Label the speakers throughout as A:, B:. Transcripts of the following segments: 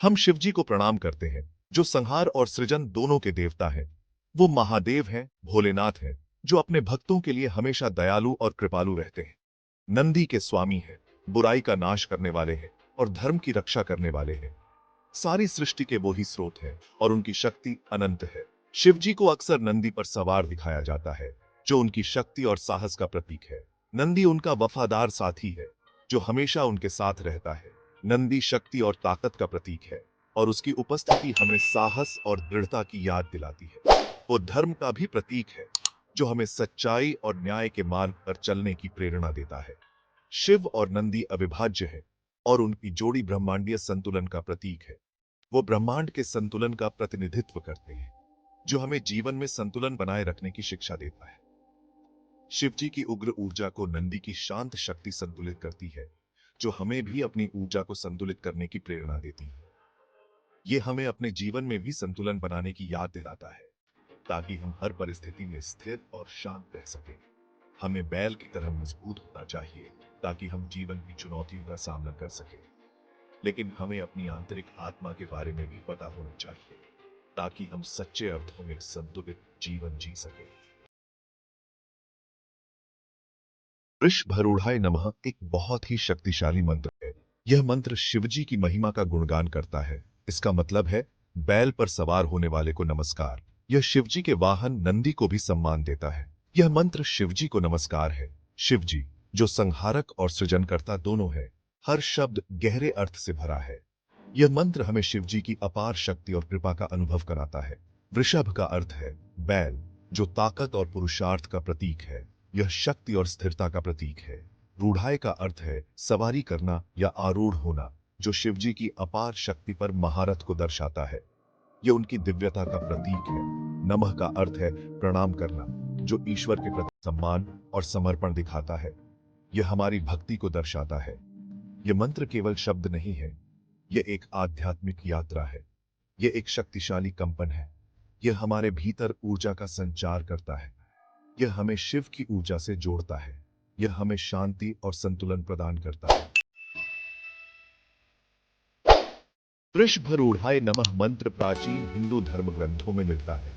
A: हम शिव जी को प्रणाम करते हैं, जो संहार और सृजन दोनों के देवता हैं। वो महादेव हैं, भोलेनाथ हैं, जो अपने भक्तों के लिए हमेशा दयालु और कृपालु रहते हैं। नंदी के स्वामी हैं, बुराई का नाश करने वाले हैं और धर्म की रक्षा करने वाले हैं। सारी सृष्टि के वो ही स्रोत हैं और उनकी शक्ति अनंत है। शिव जी को अक्सर नंदी पर सवार दिखाया जाता है, जो उनकी शक्ति और साहस का प्रतीक है। नंदी उनका वफादार साथी है, जो हमेशा उनके साथ रहता है। नंदी शक्ति और ताकत का प्रतीक है और उसकी उपस्थिति हमें साहस और दृढ़ता की याद दिलाती है। वो धर्म का भी प्रतीक है, जो हमें सच्चाई और न्याय के मार्ग पर चलने की प्रेरणा देता है। शिव और नंदी अविभाज्य है और उनकी जोड़ी ब्रह्मांडीय संतुलन का प्रतीक है। वो ब्रह्मांड के संतुलन का प्रतिनिधित्व करते हैं, जो हमें जीवन में संतुलन बनाए रखने की शिक्षा देता है। शिव जी की उग्र ऊर्जा को नंदी की शांत शक्ति संतुलित करती है, जो हमें भी अपनी ऊर्जा को संतुलित करने की प्रेरणा देती है। ये हमें अपने जीवन में भी संतुलन बनाने की याद दिलाता है, ताकि हम हर परिस्थिति में स्थिर और शांत रह सकें। हमें बैल की तरह मजबूत होना चाहिए, ताकि हम जीवन की चुनौतियों का सामना कर सकें। लेकिन हमें अपनी आंतरिक आत्मा के बारे में भी पता होना चाहिए, ताकि हम सच्चे अर्थों में संतुलित जीवन जी सकें। वृषभरूढ़ाय नमः एक बहुत ही शक्तिशाली मंत्र है। यह मंत्र शिवजी की महिमा का गुणगान करता है। इसका मतलब है बैल पर सवार होने वाले को नमस्कार। यह शिवजी के वाहन नंदी को भी सम्मान देता है। यह मंत्र शिवजी को नमस्कार है। शिवजी, जो संहारक और सृजनकर्ता दोनों है, हर शब्द गहरे अर्थ से भरा है। यह मंत्र हमें शिवजी की अपार शक्ति और कृपा का अनुभव कराता है। वृषभ का अर्थ है बैल, जो ताकत और पुरुषार्थ का प्रतीक है। यह शक्ति और स्थिरता का प्रतीक है। रूढ़ाय का अर्थ है सवारी करना या आरूढ़ होना, जो शिवजी की अपार शक्ति पर महारथ को दर्शाता है। यह उनकी दिव्यता का प्रतीक है। नमः का अर्थ है प्रणाम करना, जो ईश्वर के प्रति सम्मान और समर्पण दिखाता है। यह हमारी भक्ति को दर्शाता है। यह मंत्र केवल शब्द नहीं है, यह एक आध्यात्मिक यात्रा है। यह एक शक्तिशाली कंपन है। यह हमारे भीतर ऊर्जा का संचार करता है। यह हमें शिव की ऊर्जा से जोड़ता है। यह हमें शांति और संतुलन प्रदान करता है। वृषभरूढ़ाय नमः मंत्र प्राचीन हिंदू धर्म ग्रंथों में मिलता है।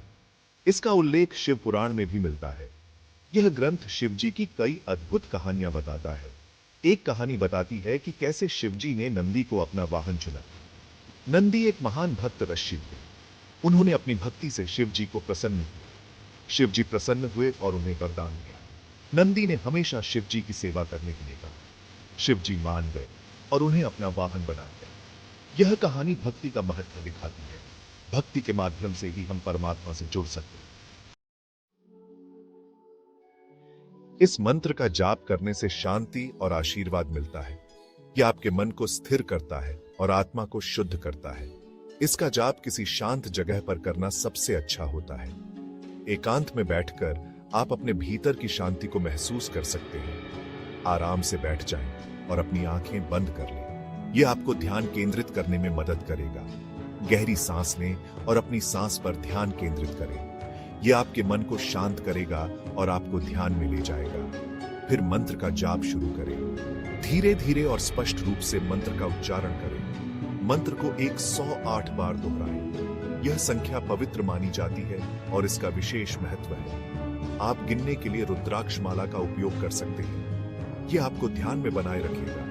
A: इसका उल्लेख शिव पुराण में भी मिलता है। यह ग्रंथ शिवजी की कई अद्भुत कहानियां बताता है। एक कहानी बताती है कि कैसे शिवजी ने नंदी को अपना वाहन चुना। नंदी एक महान भक्त ऋषि थे। उन्होंने अपनी भक्ति से शिवजी को प्रसन्न किया। शिवजी प्रसन्न हुए और उन्हें वरदान दिया। नंदी ने हमेशा शिवजी की सेवा करने के लिए कहा। शिवजी मान गए और उन्हें अपना वाहन बना दिया। यह कहानी भक्ति का महत्व दिखाती है। भक्ति के माध्यम से ही हम परमात्मा से जुड़ सकते हैं। इस मंत्र का जाप करने से शांति और आशीर्वाद मिलता है। यह आपके मन को स्थिर करता है और आत्मा को शुद्ध करता है। इसका जाप किसी शांत जगह पर करना सबसे अच्छा होता है। एकांत में बैठकर आप अपने भीतर की शांति को महसूस कर सकते हैं। आराम से बैठ जाएं और अपनी आंखें बंद कर लें। यह आपको ध्यान केंद्रित करने में मदद करेगा। गहरी सांस लें और अपनी सांस पर ध्यान केंद्रित करें। यह आपके मन को शांत करेगा और आपको ध्यान में ले जाएगा। फिर मंत्र का जाप शुरू करें। धीरे धीरे और स्पष्ट रूप से मंत्र का उच्चारण करें। मंत्र को 108 बार दोहराएं। यह संख्या पवित्र मानी जाती है और इसका विशेष महत्व है। आप गिनने के लिए रुद्राक्ष माला का उपयोग कर सकते हैं। यह आपको ध्यान में बनाए रखेगा।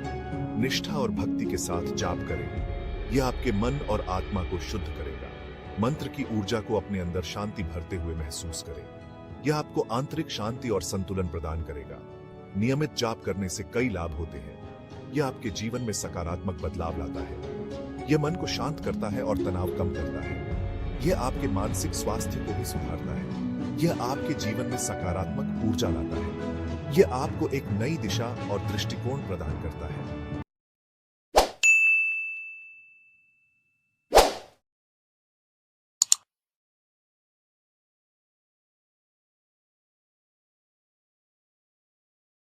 A: निष्ठा और भक्ति के साथ जाप करें। यह आपके मन और आत्मा को शुद्ध करेगा। मंत्र की ऊर्जा को अपने अंदर शांति भरते हुए महसूस करें। यह आपको आंतरिक शांति और संतुलन प्रदान करेगा। नियमित जाप करने से कई लाभ होते हैं। यह आपके जीवन में सकारात्मक बदलाव लाता है। यह मन को शांत करता है और तनाव कम करता है। यह आपके मानसिक स्वास्थ्य को भी सुधारता है। यह आपके जीवन में सकारात्मक ऊर्जा लाता है। यह आपको एक नई दिशा और दृष्टिकोण प्रदान करता है।